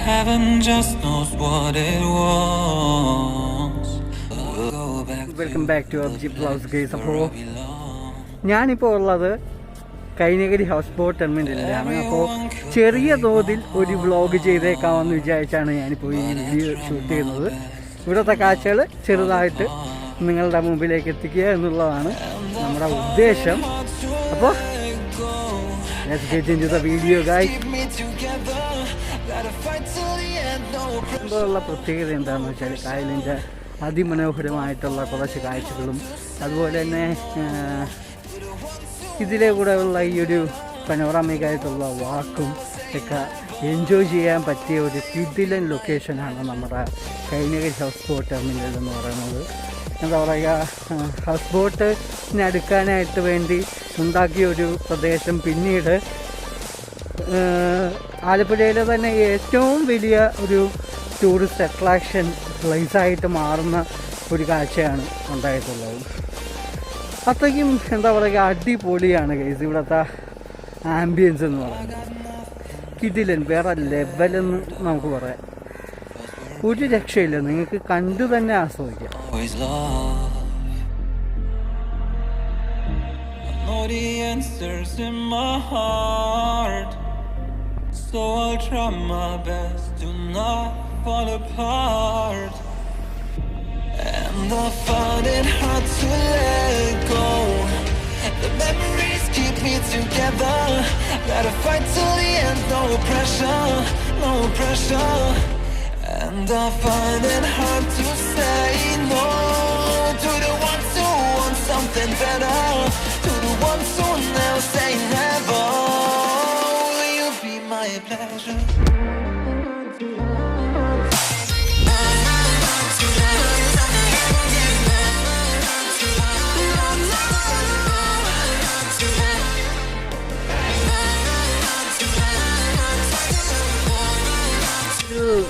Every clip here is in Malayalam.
Heaven just knows what it wants. We'll go back. Welcome back to Alappuzh guys. അപ്പോൾ we belong. ഞാനിപ്പോൾ ഉള്ളത് കൈനകരി ഹൗസ് ബോട്ട് ടെർമിനലിലാണ്. അപ്പോൾ ചെറിയ തോതിൽ ഒരു വ്ളോഗ് ചെയ്തേക്കാമെന്ന് വിചാരിച്ചാണ് ഞാനിപ്പോൾ ഈ വീഡിയോ ഷൂട്ട് ചെയ്യുന്നത്. ഇവിടുത്തെ കാഴ്ചകൾ ചെറുതായിട്ട് നിങ്ങളുടെ മുമ്പിലേക്ക് എത്തിക്കുക എന്നുള്ളതാണ് നമ്മുടെ ഉദ്ദേശം. അപ്പോൾ let's get into the video guys. ഇതുള്ള പ്രത്യേകത എന്താണെന്ന് വെച്ചാൽ കായലിൻ്റെ അതിമനോഹരമായിട്ടുള്ള കുറച്ച് കാഴ്ചകളും അതുപോലെ തന്നെ ഇതിലെ കൂടെ ഉള്ള ഈ ഒരു പനോറാമിക്കായിട്ടുള്ള വാക്കും ഒക്കെ എൻജോയ് ചെയ്യാൻ പറ്റിയ ഒരു കിടിലൻ ലൊക്കേഷനാണ് നമ്മുടെ കൈനകരി ഹൗസ് ബോട്ട് ടെർമിനൽ എന്ന് പറയുന്നത്. എന്താ പറയുക, ഹൗസ് ബോട്ടിനെ അടുക്കാനായിട്ട് വേണ്ടി ഉണ്ടാക്കിയ ഒരു പ്രദേശം പിന്നീട് ആലപ്പുഴയിലെ തന്നെ ഏറ്റവും വലിയ ഒരു ടൂറിസ്റ്റ് അട്രാക്ഷൻ പ്ലേസായിട്ട് മാറുന്ന ഒരു കാഴ്ചയാണ് ഉണ്ടായിട്ടുള്ളത്. അത്രയ്ക്കും എന്താ പറയുക അടിപൊളിയാണ് ഗൈസ് ഇവിടുത്തെ ആംബിയൻസ് എന്ന് പറയുന്നത്. കിടിലൻ, വേറെ ലെവലെന്ന് നമുക്ക് പറയാം. ഒരു രക്ഷയില്ല, നിങ്ങൾക്ക് കണ്ടു തന്നെ ആസ്വദിക്കാം. The answers in my heart, so I'll try my best to not fall apart. And I find it hard to let go. The memories keep me together. Gotta fight till the end, no pressure, no pressure. And I find it hard to say no to the ones who want something better, to the ones who now say never. Will you be my pleasure?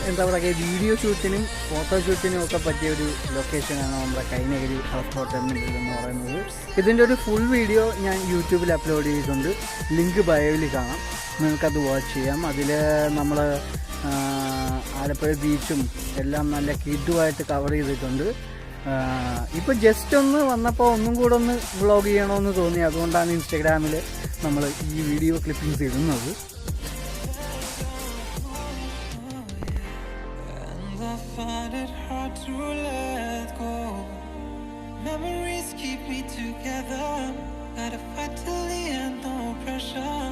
എന്താ പറയുക, വീഡിയോ ഷൂട്ടിനും ഫോട്ടോ ഷൂട്ടിനും ഒക്കെ പറ്റിയ ഒരു ലൊക്കേഷനാണ് നമ്മുടെ കൈനകരി ഹൗസ് ബോട്ട് ടെർമിനൽ എന്ന് പറയുന്നത്. ഇതിൻ്റെ ഒരു ഫുൾ വീഡിയോ ഞാൻ യൂട്യൂബിൽ അപ്ലോഡ് ചെയ്തിട്ടുണ്ട്. ലിങ്ക് ബയോയിൽ കാണാം, നിങ്ങൾക്കത് വാച്ച് ചെയ്യാം. അതിൽ നമ്മൾ ആലപ്പുഴ ബീച്ചും എല്ലാം നല്ല കിഡുമായിട്ട് കവർ ചെയ്തിട്ടുണ്ട്. ഇപ്പോൾ ജസ്റ്റ് ഒന്ന് വന്നപ്പോൾ ഒന്നും കൂടെ ഒന്ന് വ്ളോഗ് ചെയ്യണമെന്ന് തോന്നി, അതുകൊണ്ടാണ് ഇൻസ്റ്റാഗ്രാമിൽ നമ്മൾ ഈ വീഡിയോ ക്ലിപ്പിങ്സ് ഇടുന്നത്. Find it hard to let go. Memories keep me together. Gotta fight till the end, no pressure,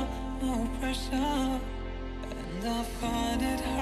no pressure. And I find it hard